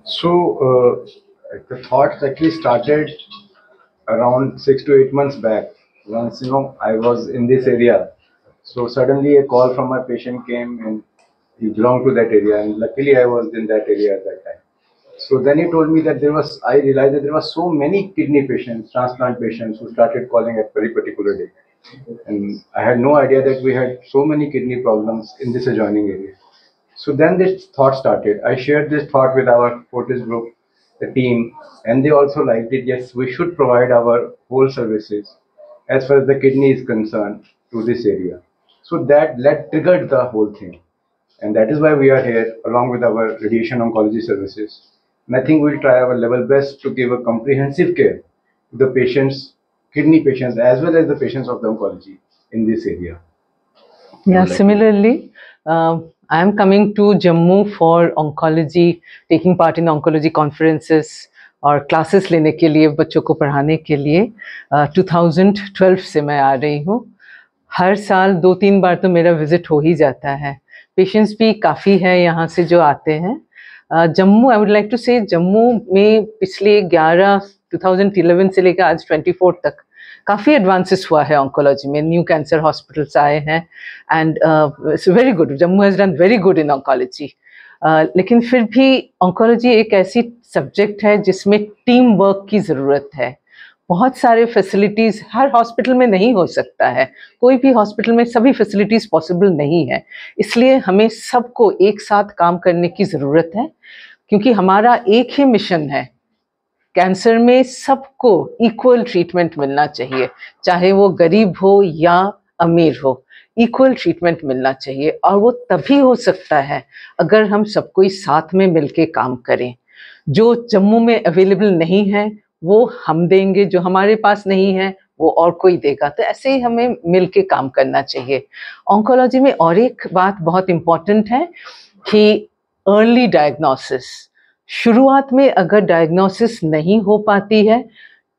So the thoughts actually started around 6 to 8 months back. Once I was in this area, so suddenly a call from my patient came, and he belonged to that area, and luckily I was in that area at that time. So then he told me that I realized that there were so many kidney patients, transplant patients who started calling at very particular day. And I had no idea that we had so many kidney problems in this adjoining area. So then this thought started. I shared this thought with our Fortis group, the team, and they also liked it. Yes, we should provide our whole services as far as the kidney is concerned to this area. So that led triggered the whole thing. And that is why we are here along with our radiation oncology services. And I think we'll try our level best to give a comprehensive care to the patients, kidney patients, as well as the patients of the oncology in this area. Yeah, similarly, I am coming to Jammu for oncology, taking part in oncology conferences और classes लेने के लिए, बच्चों को पढ़ाने के लिए 2012 से मैं आ रही हूँ. हर साल 2-3 बार तो मेरा विजिट हो ही जाता है. पेशेंट्स भी काफ़ी है यहाँ से जो आते हैं. Jammu, I would like to say, Jammu में पिछले 2011 से लेकर आज 24 तक काफ़ी एडवांसेस हुआ है ऑन्कोलॉजी में. न्यू कैंसर हॉस्पिटल्स आए हैं and it's very good. Jammu has done very good in oncology. लेकिन फिर भी ऑन्कोलॉजी एक ऐसी सब्जेक्ट है जिसमें टीम वर्क की ज़रूरत है. बहुत सारे फैसिलिटीज़ हर हॉस्पिटल में नहीं हो सकता है. कोई भी हॉस्पिटल में सभी फैसिलिटीज़ पॉसिबल नहीं है. इसलिए हमें सबको एक साथ काम करने की ज़रूरत है, क्योंकि हमारा एक ही मिशन है. कैंसर में सबको इक्वल ट्रीटमेंट मिलना चाहिए, चाहे वो गरीब हो या अमीर हो. इक्वल ट्रीटमेंट मिलना चाहिए, और वो तभी हो सकता है अगर हम सब कोई साथ में मिलके काम करें. जो जम्मू में अवेलेबल नहीं है वो हम देंगे, जो हमारे पास नहीं है वो और कोई देगा. तो ऐसे ही हमें मिलके काम करना चाहिए. ऑन्कोलॉजी में और एक बात बहुत इम्पॉर्टेंट है कि अर्ली डायग्नोसिस. शुरुआत में अगर डायग्नोसिस नहीं हो पाती है,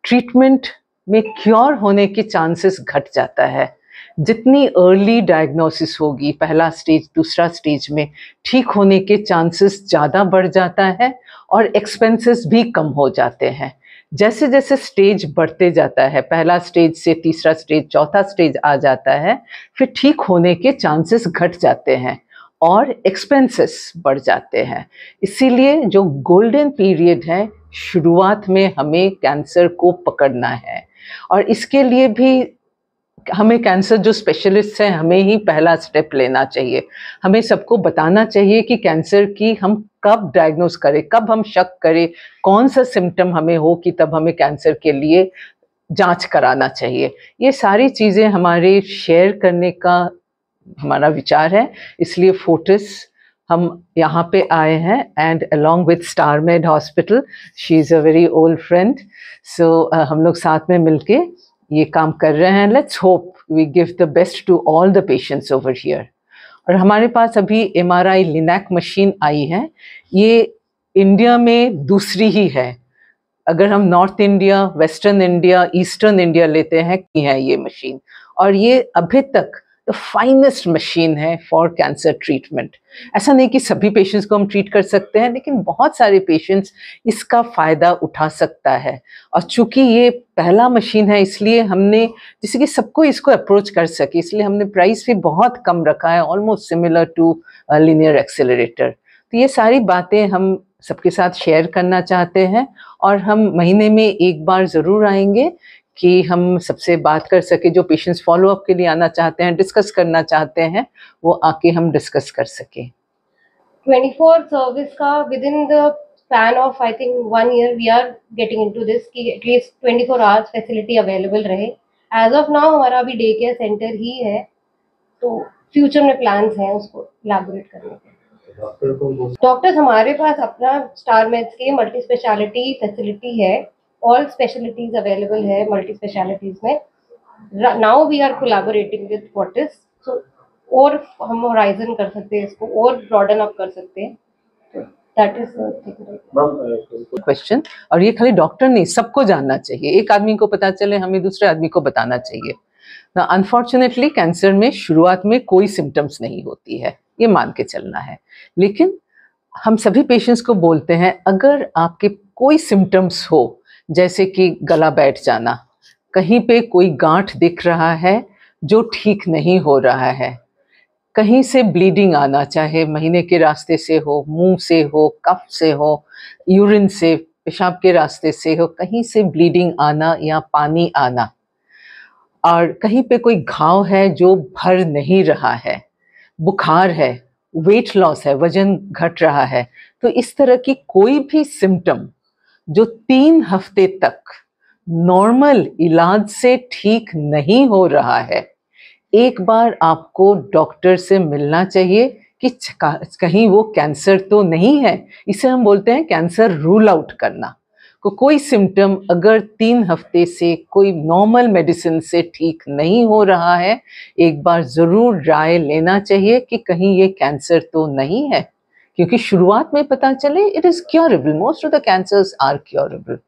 ट्रीटमेंट में क्योर होने के चांसेस घट जाता है. जितनी अर्ली डायग्नोसिस होगी, पहला स्टेज दूसरा स्टेज में, ठीक होने के चांसेस ज़्यादा बढ़ जाता है और एक्सपेंसेस भी कम हो जाते हैं. जैसे जैसे स्टेज बढ़ते जाता है, पहला स्टेज से तीसरा स्टेज, चौथा स्टेज आ जाता है, फिर ठीक होने के चांसेस घट जाते हैं और एक्सपेंसेस बढ़ जाते हैं. इसीलिए जो गोल्डन पीरियड है, शुरुआत में हमें कैंसर को पकड़ना है. और इसके लिए भी हमें कैंसर जो स्पेशलिस्ट हैं, हमें ही पहला स्टेप लेना चाहिए. हमें सबको बताना चाहिए कि कैंसर की हम कब डायग्नोस करें, कब हम शक करें, कौन सा सिम्टम हमें हो कि तब हमें कैंसर के लिए जांच कराना चाहिए. ये सारी चीज़ें हमारे शेयर करने का हमारा विचार है. इसलिए फोर्टिस हम यहाँ पे आए हैं, and along with Starmed hospital, she is a very old friend. So हम लोग साथ में मिलके ये काम कर रहे हैं. Let's hope we give the best to all the patients over here. और हमारे पास अभी MRI लिनैक मशीन आई है. ये इंडिया में दूसरी ही है. अगर हम north India, western India, eastern India लेते हैं, की है ये मशीन, और ये अभी तक द फाइनेस्ट मशीन है फॉर कैंसर ट्रीटमेंट. ऐसा नहीं कि सभी पेशेंट्स को हम ट्रीट कर सकते हैं, लेकिन बहुत सारे पेशेंट्स इसका फ़ायदा उठा सकता है. और चूंकि ये पहला मशीन है, इसलिए हमने, जिससे कि सबको इसको अप्रोच कर सके, इसलिए हमने प्राइस भी बहुत कम रखा है, almost similar to linear accelerator. तो ये सारी बातें हम सबके साथ शेयर करना चाहते हैं, और हम महीने में एक बार ज़रूर आएंगे कि हम सबसे बात कर सके. जो पेशेंट्स फॉलोअप के लिए आना चाहते हैं, डिस्कस करना चाहते हैं, वो आके हम डिस्कस कर सके. 24 सर्विस का within the span of I think 1 year we are getting into this कि एटलीस्ट 24 hours फैसिलिटी अवेलेबल रहे. एज ऑफ नाउ हमारा अभी डे केयर सेंटर ही है, तो फ्यूचर में प्लान्स हैं उसको इलैबोरेट करने के. डॉक्टर्स हमारे पास अपना स्टार मेड्स के मल्टी स्पेशलिटी फैसिलिटी है. ऑल स्पेशलिटीज अवेलेबल है मल्टी स्पेशलिटीज में. Now we are collaborating with Fortis, so और हम होराइजन कर सकते हैं, इसको और ब्रॉडन अप कर सकते हैं. That is question. और ये खाली डॉक्टर नहीं, सबको जानना चाहिए. एक आदमी को पता चले, हमें दूसरे आदमी को बताना चाहिए. अनफॉर्चुनेटली कैंसर में शुरुआत में कोई सिम्टम्स नहीं होती है, ये मान के चलना है. लेकिन हम सभी पेशेंट्स को बोलते हैं, अगर आपके कोई सिम्टम्स हो, जैसे कि गला बैठ जाना, कहीं पे कोई गांठ दिख रहा है जो ठीक नहीं हो रहा है, कहीं से ब्लीडिंग आना, चाहे महीने के रास्ते से हो, मुंह से हो, कफ से हो, यूरिन से, पेशाब के रास्ते से हो, कहीं से ब्लीडिंग आना या पानी आना, और कहीं पे कोई घाव है जो भर नहीं रहा है, बुखार है, वेट लॉस है, वजन घट रहा है, तो इस तरह की कोई भी सिम्टम जो 3 हफ्ते तक नॉर्मल इलाज से ठीक नहीं हो रहा है, एक बार आपको डॉक्टर से मिलना चाहिए कि कहीं वो कैंसर तो नहीं है। इसे हम बोलते हैं कैंसर रूल आउट करना। कोई सिम्टम अगर 3 हफ्ते से कोई नॉर्मल मेडिसिन से ठीक नहीं हो रहा है, एक बार ज़रूर राय लेना चाहिए कि कहीं ये कैंसर तो नहीं है, क्योंकि शुरुआत में पता चले it is curable, most of the cancers are curable.